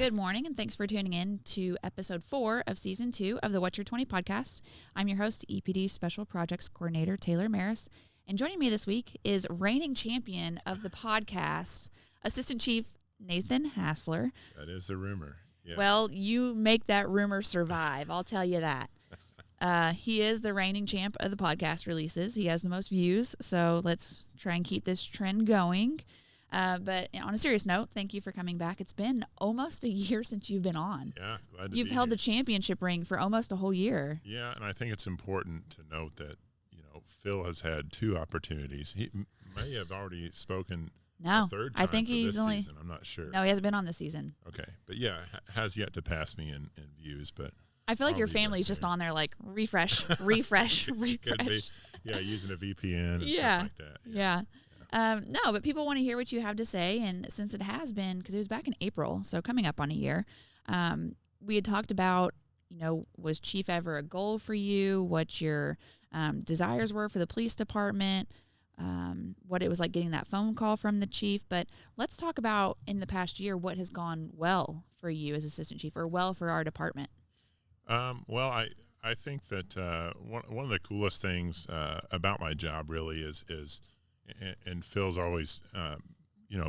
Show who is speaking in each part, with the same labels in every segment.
Speaker 1: Good morning, and thanks for tuning in to episode 4 of season 2 of the What's Your 20 podcast. I'm your host, EPD Special Projects Coordinator Taylor Maris, and joining me this week is reigning champion of the podcast, Assistant Chief Nathan Hassler.
Speaker 2: That is the rumor. Yes.
Speaker 1: Well, you make that rumor survive, I'll tell you that. He is the reigning champ of the podcast releases. He has the most views, so let's try and keep this trend going. But on a serious note, thank you for coming back. It's been almost a year since you've been on.
Speaker 2: Yeah, glad to
Speaker 1: You've
Speaker 2: be
Speaker 1: held
Speaker 2: here.
Speaker 1: the championship ring for almost a whole year.
Speaker 2: Yeah, and I think it's important to note that, Phil has had 2 opportunities. He may have already spoken a third time
Speaker 1: I think
Speaker 2: for
Speaker 1: he's
Speaker 2: this
Speaker 1: only
Speaker 2: season. I'm not sure.
Speaker 1: No, he hasn't been on this season.
Speaker 2: Okay, but yeah, has yet to pass me in views, but
Speaker 1: I feel like your family's just on there like refresh, refresh.
Speaker 2: Could be. Yeah, using a VPN and stuff like that.
Speaker 1: Yeah. No, but people want to hear what you have to say. And since it has been, because it was back in April, so coming up on a year, we had talked about, was chief ever a goal for you? What your desires were for the police department, what it was like getting that phone call from the chief. But let's talk about in the past year, what has gone well for you as assistant chief or well for our department.
Speaker 2: Well, I think that one of the coolest things about my job really is and Phil's always,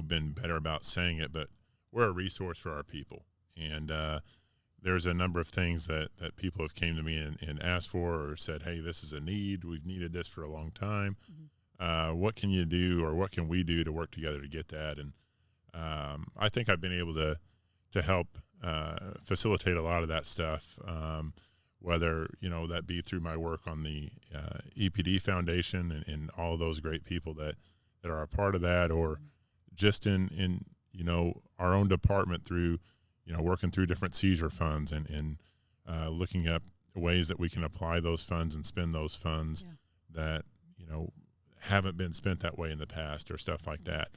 Speaker 2: been better about saying it, but we're a resource for our people. And there's a number of things that people have came to me and asked for or said, hey, this is a need. We've needed this for a long time. Mm-hmm. What can you do or what can we do to work together to get that? And I think I've been able to help facilitate a lot of that stuff, whether, that be through my work on the EPD Foundation and all those great people that are a part of that, or just in our own department through, working through different seizure funds and looking up ways that we can apply those funds and spend those funds that, haven't been spent that way in the past or stuff like that.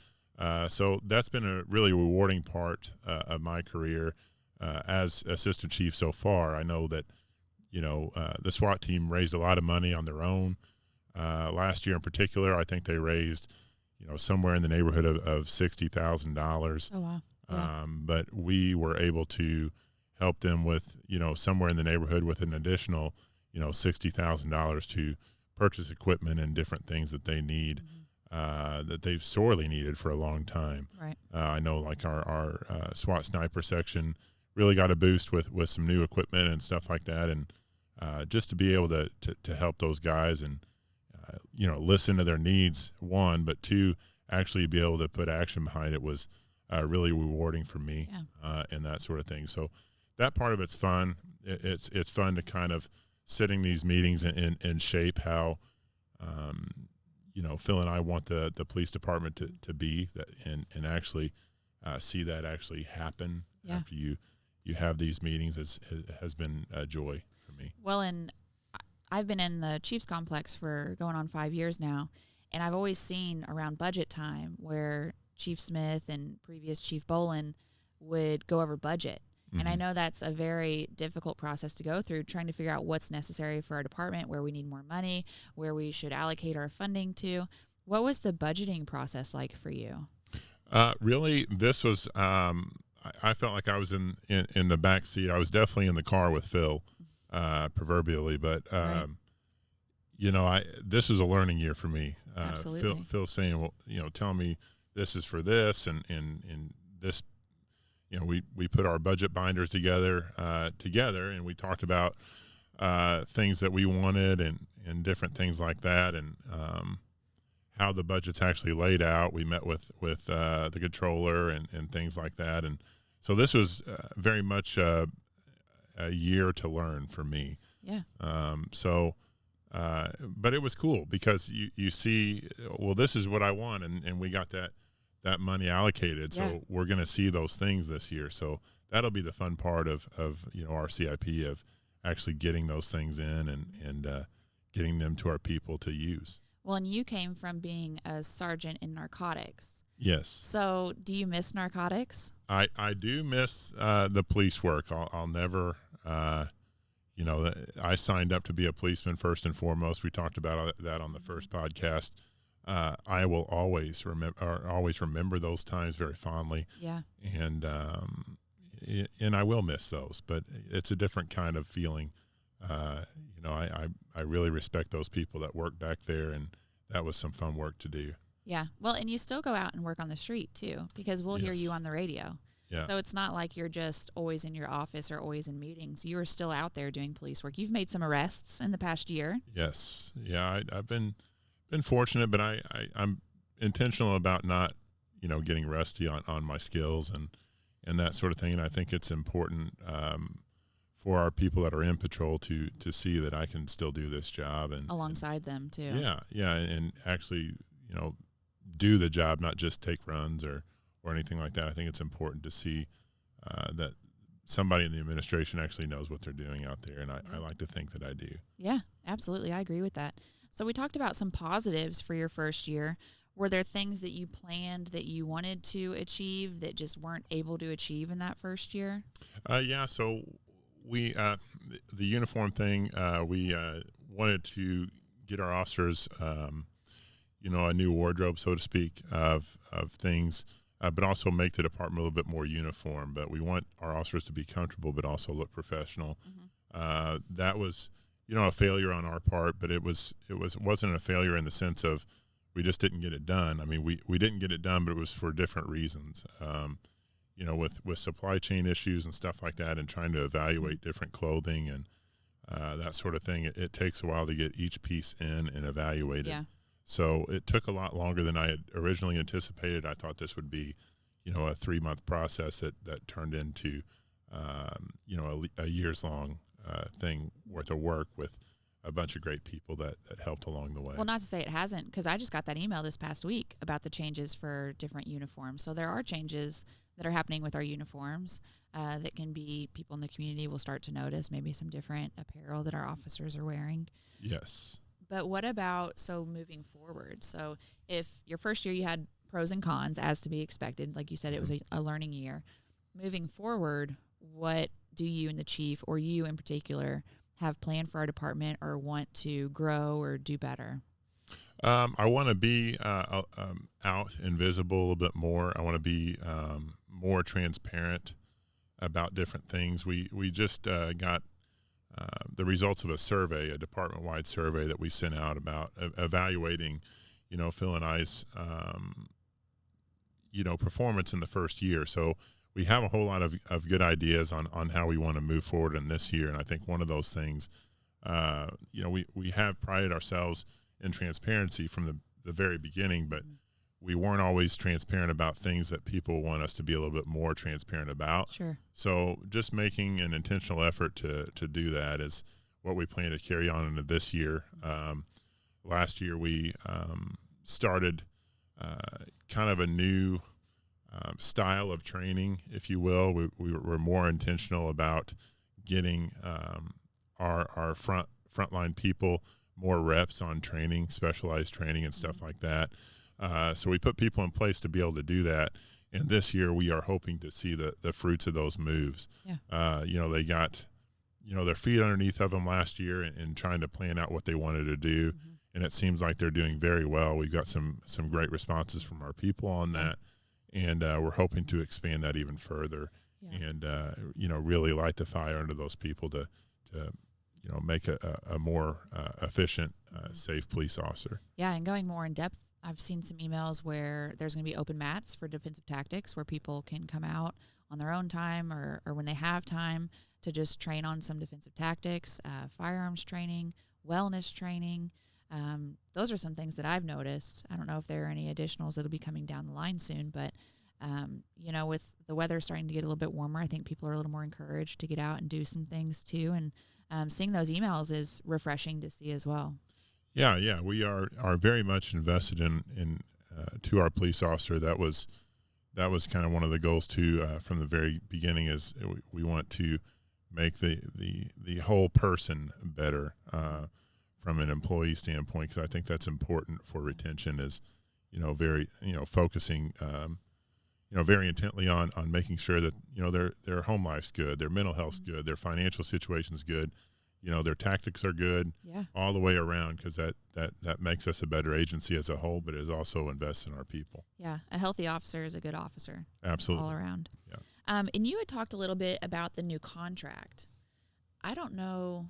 Speaker 2: So that's been a really rewarding part of my career as assistant chief so far. I know that, the SWAT team raised a lot of money on their own. Last year in particular, I think they raised, somewhere in the neighborhood of $60,000.
Speaker 1: Oh, wow. Yeah.
Speaker 2: But we were able to help them with, somewhere in the neighborhood with an additional, $60,000 to purchase equipment and different things that they need, that they've sorely needed for a long time.
Speaker 1: Right.
Speaker 2: I know like our SWAT sniper section really got a boost with some new equipment and stuff like that. And just to be able to help those guys and, listen to their needs, one, but two, actually be able to put action behind it was really rewarding for me, and that sort of thing. So that part of it's fun. It's fun to kind of sitting these meetings and shape how, Phil and I want the police department to be that and actually see that actually happen after you have these meetings. Has been a joy for me.
Speaker 1: Well, and I've been in the Chiefs complex for going on 5 years now, and I've always seen around budget time where Chief Smith and previous Chief Bolin would go over budget. Mm-hmm. And I know that's a very difficult process to go through, trying to figure out what's necessary for our department, where we need more money, where we should allocate our funding to. What was the budgeting process like for you?
Speaker 2: Really, this was, I felt like I was in the back seat. I was definitely in the car with Phil, proverbially, but,
Speaker 1: right.
Speaker 2: This was a learning year for me.
Speaker 1: Absolutely.
Speaker 2: Phil saying, well, tell me this is for this and this, we put our budget binders together and we talked about things that we wanted and different things like that, and how the budget's actually laid out. We met with the controller and things like that, and so this was very much a year to learn for me.
Speaker 1: Yeah.
Speaker 2: But it was cool because you see, well, this is what I want, and we got that money allocated. So we're going to see those things this year. So that'll be the fun part of our CIP, of actually getting those things in and getting them to our people to use.
Speaker 1: Well, and you came from being a sergeant in narcotics.
Speaker 2: Yes.
Speaker 1: So do you miss narcotics?
Speaker 2: I do miss the police work. I'll never, I signed up to be a policeman first and foremost. We talked about that on the first podcast. I will always remember those times very fondly.
Speaker 1: Yeah.
Speaker 2: And and I will miss those, but it's a different kind of feeling. I really respect those people that work back there, and that was some fun work to do.
Speaker 1: Yeah. Well, and you still go out and work on the street too, because we'll hear you on the radio.
Speaker 2: Yeah.
Speaker 1: So it's not like you're just always in your office or always in meetings. You are still out there doing police work. You've made some arrests in the past year.
Speaker 2: Yes. Yeah. I've been fortunate, but I'm intentional about not, getting rusty on my skills and that sort of thing. And I think it's important for our people that are in patrol to see that I can still do this job and
Speaker 1: alongside them too.
Speaker 2: Yeah. Yeah. And actually, do the job, not just take runs or anything like that. I think it's important to see that somebody in the administration actually knows what they're doing out there, and I like to think that I do.
Speaker 1: Yeah, absolutely. I agree with that. So we talked about some positives for your first year. Were there things that you planned that you wanted to achieve that just weren't able to achieve in that first year?
Speaker 2: Yeah, so we the uniform thing, we wanted to get our officers, a new wardrobe, so to speak, of things. But also make the department a little bit more uniform. But we want our officers to be comfortable, but also look professional. Mm-hmm. That was, a failure on our part, but it wasn't a failure in the sense of we just didn't get it done. I mean, we didn't get it done, but it was for different reasons. With supply chain issues and stuff like that, and trying to evaluate different clothing and that sort of thing. It takes a while to get each piece in and evaluated. Yeah. So it took a lot longer than I had originally anticipated. I thought this would be, a 3-month process that turned into, a years-long thing worth of work with a bunch of great people that helped along the way.
Speaker 1: Well, not to say it hasn't, because I just got that email this past week about the changes for different uniforms. So there are changes that are happening with our uniforms that can be people in the community will start to notice maybe some different apparel that our officers are wearing.
Speaker 2: Yes.
Speaker 1: But what about, moving forward? So if your first year you had pros and cons, as to be expected, like you said, it was a learning year. Moving forward, what do you and the chief, or you in particular, have planned for our department or want to grow or do better?
Speaker 2: I want to be out and visible a little bit more. I want to be more transparent about different things. We just got the results of a survey, a department-wide survey that we sent out about evaluating, Phil and I's, performance in the first year. So we have a whole lot of good ideas on how we want to move forward in this year. And I think one of those things, we have prided ourselves in transparency from the very beginning, but we weren't always transparent about things that people want us to be a little bit more transparent about.
Speaker 1: Sure.
Speaker 2: So just making an intentional effort to do that is what we plan to carry on into this year. Last year we started kind of a new style of training, if you will. We were more intentional about getting our frontline people more reps on training, specialized training and stuff like that. So we put people in place to be able to do that. And this year we are hoping to see the fruits of those moves. Yeah. They got, their feet underneath of them last year and trying to plan out what they wanted to do. Mm-hmm. And it seems like they're doing very well. We've got some great responses from our people on that. And we're hoping to expand that even further. Yeah. And, really light the fire under those people to make a more efficient, safe police officer.
Speaker 1: Yeah, and going more in depth, I've seen some emails where there's going to be open mats for defensive tactics where people can come out on their own time or when they have time to just train on some defensive tactics, firearms training, wellness training. Those are some things that I've noticed. I don't know if there are any additionals that'll be coming down the line soon, but, with the weather starting to get a little bit warmer, I think people are a little more encouraged to get out and do some things too. And seeing those emails is refreshing to see as well.
Speaker 2: Yeah, we are very much invested in to our police officer. That was kind of one of the goals too from the very beginning. Is we want to make the whole person better from an employee standpoint, because I think that's important for retention. Is very focusing very intently on making sure that their home life's good, their mental health's good, their financial situation's good. Their tactics are good all the way around, because that makes us a better agency as a whole, but it also invests in our people.
Speaker 1: Yeah, a healthy officer is a good officer.
Speaker 2: Absolutely.
Speaker 1: All around. And you had talked a little bit about the new contract. I don't know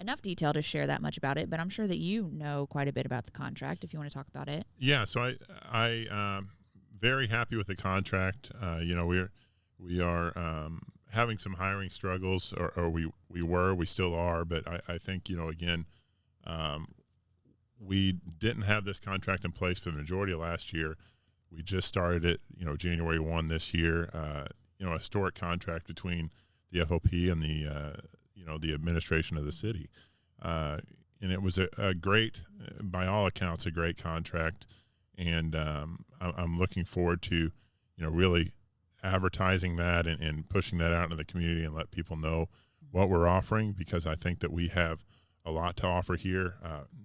Speaker 1: enough detail to share that much about it, but I'm sure that you know quite a bit about the contract if you want to talk about it.
Speaker 2: Yeah, so I very happy with the contract. We are having some hiring struggles, or we still are, but I think, again, we didn't have this contract in place for the majority of last year. We just started it, January 1 this year. A historic contract between the FOP and the administration of the city. And it was a great, by all accounts, a great contract. And I'm looking forward to, really advertising that and pushing that out into the community and let people know what we're offering, because I think that we have a lot to offer here,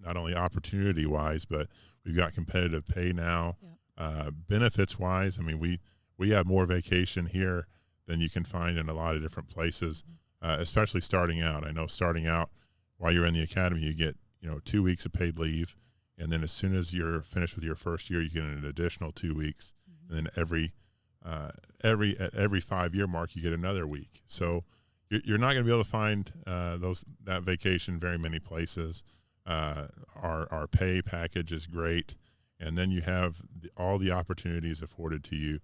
Speaker 2: not only opportunity-wise, but we've got competitive pay now. Yep. Benefits-wise, I mean, we have more vacation here than you can find in a lot of different places, especially starting out. I know starting out, while you're in the academy, you get 2 weeks of paid leave, and then as soon as you're finished with your first year, you get an additional 2 weeks, and then at every 5-year mark, you get another week. So you're not going to be able to find that vacation very many places. Our pay package is great, and then you have all the opportunities afforded to you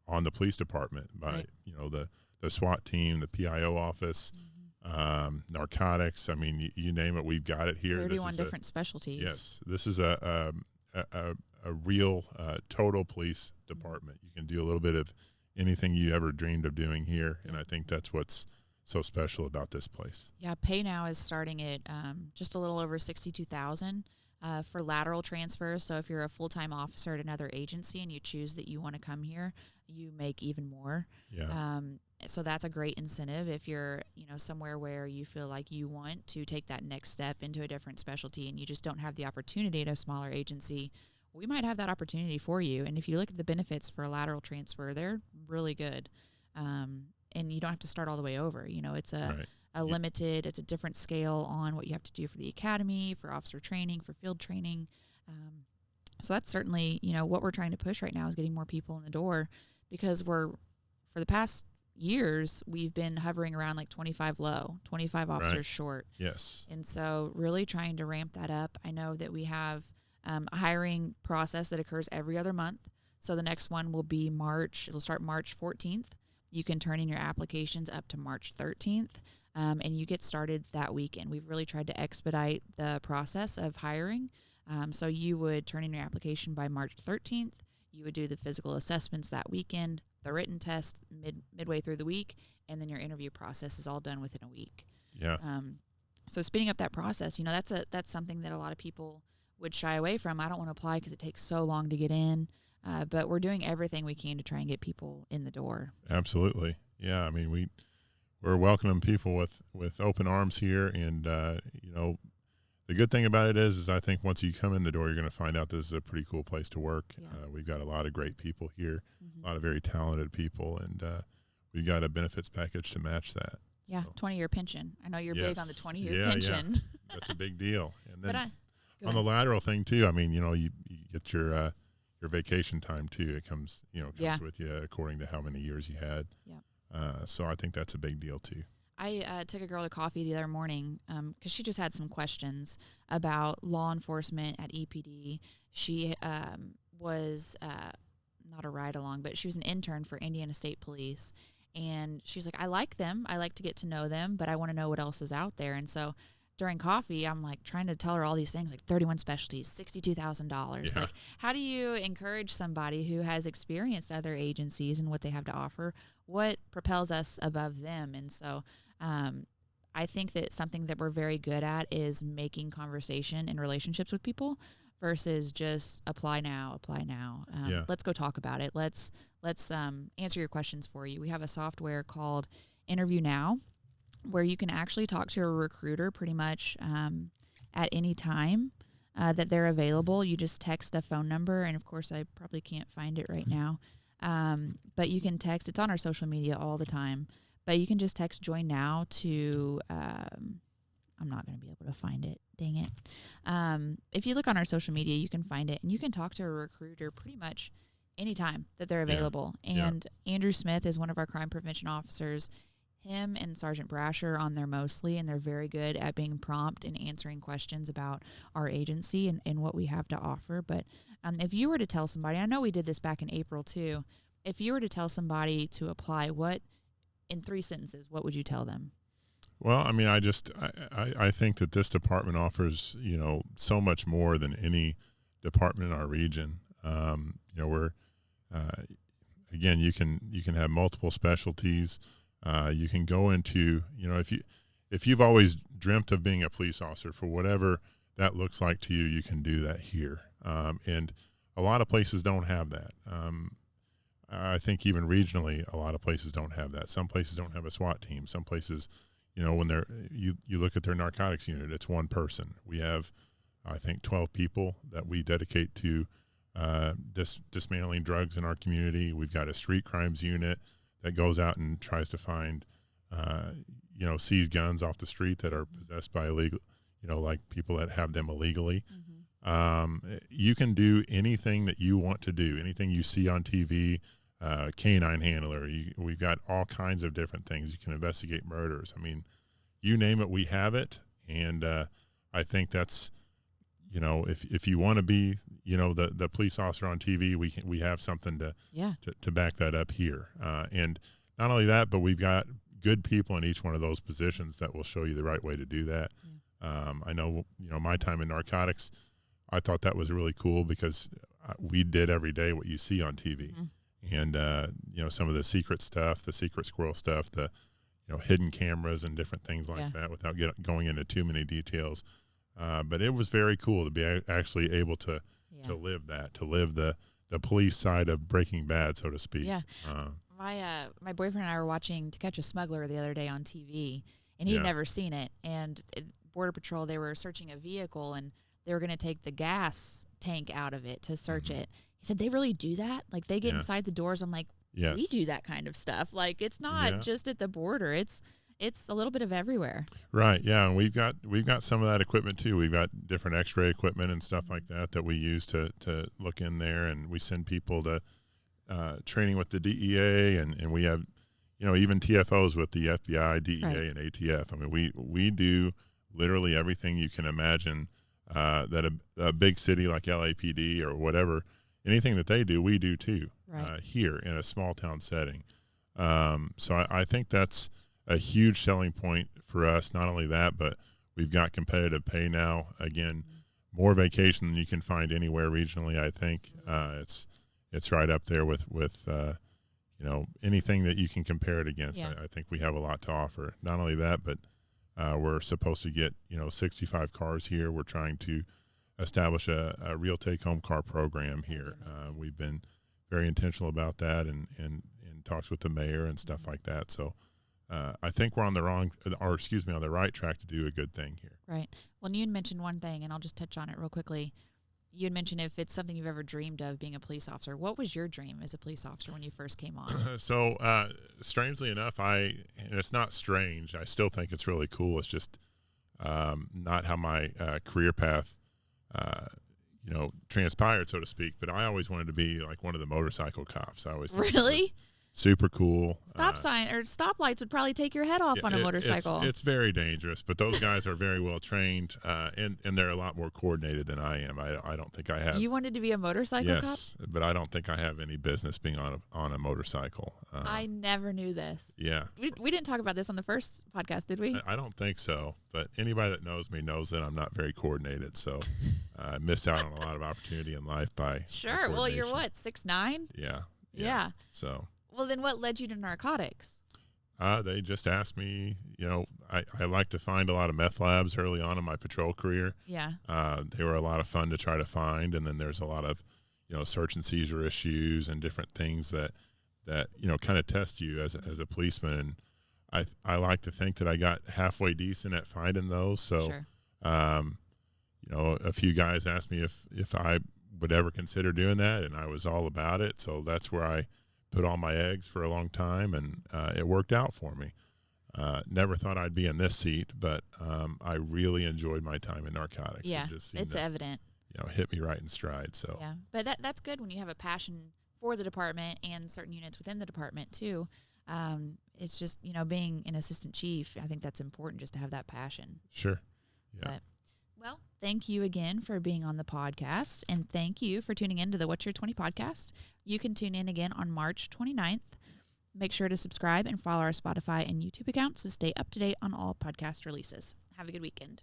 Speaker 2: on the police department by
Speaker 1: right.
Speaker 2: The SWAT team, the PIO office, narcotics. I mean, you name it, we've got it here.
Speaker 1: 31 different specialties.
Speaker 2: Yes, this is a real total police department. You can do a little bit of anything you ever dreamed of doing here, and I think that's what's so special about this place.
Speaker 1: Yeah, pay now is starting at just a little over $62,000 for lateral transfers. So if you're a full-time officer at another agency and you choose that you want to come here, you make even more.
Speaker 2: Yeah.
Speaker 1: So that's a great incentive if you're, somewhere where you feel like you want to take that next step into a different specialty and you just don't have the opportunity at a smaller agency. We might have that opportunity for you. And if you look at the benefits for a lateral transfer, they're really good. And you don't have to start all the way over. It's a limited, it's a different scale on what you have to do for the academy, for officer training, for field training. So that's certainly, what we're trying to push right now is getting more people in the door, because for the past years, we've been hovering around like 25 low, 25 officers short.
Speaker 2: Yes.
Speaker 1: And so really trying to ramp that up. I know that we have a hiring process that occurs every other month. So the next one will be March. It'll start March 14th. You can turn in your applications up to March 13th, and you get started that weekend. We've really tried to expedite the process of hiring. So you would turn in your application by March 13th. You would do the physical assessments that weekend, the written test midway through the week, and then your interview process is all done within a week.
Speaker 2: Yeah.
Speaker 1: So speeding up that process, that's something that a lot of people would shy away from. I don't want to apply because it takes so long to get in. But we're doing everything we can to try and get people in the door.
Speaker 2: Absolutely. Yeah. I mean, we're welcoming people with open arms here. And, the good thing about it is I think once you come in the door, you're going to find out this is a pretty cool place to work. Yeah. We've got a lot of great people here, a lot of very talented people, and we've got a benefits package to match that.
Speaker 1: Yeah,
Speaker 2: so.
Speaker 1: 20-year pension. I know you're big on the 20-year pension.
Speaker 2: Yeah. That's a big deal. And then
Speaker 1: but
Speaker 2: on the lateral thing too, I mean, you get your vacation time too. It comes with you according to how many years you had. Yeah. So I think that's a big deal too.
Speaker 1: I took a girl to coffee the other morning because she just had some questions about law enforcement at EPD. She was not a ride-along, but she was an intern for Indiana State Police. And she's like, I like them. I like to get to know them, but I want to know what else is out there. And so during coffee, I'm like trying to tell her all these things, like 31 specialties, $62,000.
Speaker 2: Yeah.
Speaker 1: Like, how do you encourage somebody who has experienced other agencies and what they have to offer? What propels us above them? And so I think that something that we're very good at is making conversation and relationships with people versus just apply now. Let's go talk about it. Let's answer your questions for you. We have a software called Interview Now, where you can actually talk to a recruiter pretty much at any time that they're available. You just text a phone number, and of course I probably can't find it right now, but you can text. It's on our social media all the time, but you can just text Join Now to I'm not going to be able to find it. Dang it. If you look on our social media, you can find it, and you can talk to a recruiter pretty much anytime that they're available. And Andrew Smith is one of our crime prevention officers. Him and Sergeant Brasher are on there mostly, and they're very good at being prompt and answering questions about our agency and what we have to offer. But if you were to tell somebody, I know we did this back in April too, if you were to tell somebody to apply, in 3 sentences, what would you tell them?
Speaker 2: Well, I mean, I think that this department offers, so much more than any department in our region. We're, again, you can have multiple specialties. You can go into, if you've always dreamt of being a police officer, for whatever that looks like to you, you can do that here. And a lot of places don't have that. I think even regionally, a lot of places don't have that. Some places don't have a SWAT team. Some places, when you look at their narcotics unit, it's one person. We have, I think, 12 people that we dedicate to dismantling drugs in our community. We've got a street crimes unit that goes out and tries to find, seize guns off the street that are possessed by illegal, like people that have them illegally. You can do anything that you want to do, anything you see on TV, canine handler. We've got all kinds of different things. You can investigate murders. I mean, you name it, we have it. And I think that's, if you want to be, the police officer on TV, we have something to back that up here. And not only that, but we've got good people in each one of those positions that will show you the right way to do that. I know, my time in narcotics, I thought that was really cool because we did every day what you see on TV. And, some of the secret stuff, the secret squirrel stuff, the, hidden cameras and different things like that without going into too many details. But it was very cool to be actually able to live that, to live the police side of Breaking Bad, so to speak.
Speaker 1: Yeah. My boyfriend and I were watching To Catch a Smuggler the other day on TV, and he'd never seen it. And Border Patrol, they were searching a vehicle, and they were going to take the gas tank out of it to search it. He said, they really do that? Like, they get inside the doors. I'm like, we do that kind of stuff. Like, it's not just at the border. It's a little bit of everywhere. Right.
Speaker 2: Yeah. And we've got some of that equipment too. We've got different x-ray equipment and stuff like that we use to look in there. And we send people to training with the DEA, and we have, even TFOs with the FBI, DEA, and ATF. I mean, we do literally everything you can imagine that a big city like LAPD or whatever, anything that they do, we do too, here in a small town setting. So I think that's a huge selling point for us. Not only that, but we've got competitive pay now. Again, more vacation than you can find anywhere regionally. I think it's right up there with anything that you can compare it against. I think we have a lot to offer. Not only that, but we're supposed to get 65 cars here. We're trying to establish a real take-home car program here. We've been very intentional about that, and in talks with the mayor and stuff like that. So I think we're on the right track to do a good thing here.
Speaker 1: Right. Well, you had mentioned one thing, and I'll just touch on it real quickly. You had mentioned if it's something you've ever dreamed of, being a police officer. What was your dream as a police officer when you first came on?
Speaker 2: So, strangely enough, and it's not strange. I still think it's really cool. It's just not how my career path, transpired, so to speak. But I always wanted to be like one of the motorcycle cops. I always thought
Speaker 1: really
Speaker 2: super cool.
Speaker 1: Stoplights would probably take your head off on a motorcycle.
Speaker 2: It's very dangerous, but those guys are very well trained, and they're a lot more coordinated than I am. I don't think I have.
Speaker 1: You wanted to be a motorcycle cop?
Speaker 2: Yes, but I don't think I have any business being on a motorcycle.
Speaker 1: I never knew this.
Speaker 2: Yeah.
Speaker 1: We didn't talk about this on the first podcast, did we?
Speaker 2: I don't think so, but anybody that knows me knows that I'm not very coordinated, so I miss out on a lot of opportunity in life by
Speaker 1: Sure. Well, you're what, 6'9"?
Speaker 2: Yeah. So.
Speaker 1: Well, then what led you to narcotics?
Speaker 2: They just asked me, I like to find a lot of meth labs early on in my patrol career.
Speaker 1: Yeah.
Speaker 2: They were a lot of fun to try to find. And then there's a lot of, search and seizure issues and different things that kind of test you as a policeman. And I like to think that I got halfway decent at finding those. So,
Speaker 1: sure.
Speaker 2: A few guys asked me if I would ever consider doing that, and I was all about it. So that's where I put all my eggs for a long time, and it worked out for me. Never thought I'd be in this seat, but I really enjoyed my time in narcotics.
Speaker 1: Yeah, it's evident.
Speaker 2: Hit me right in stride. So
Speaker 1: yeah, but that's good when you have a passion for the department and certain units within the department too. It's just, being an assistant chief, I think that's important just to have that passion.
Speaker 2: Sure. Yeah.
Speaker 1: But, well, thank you again for being on the podcast, and thank you for tuning in to the What's Your 20 podcast. You can tune in again on March 29th. Make sure to subscribe and follow our Spotify and YouTube accounts to stay up to date on all podcast releases. Have a good weekend.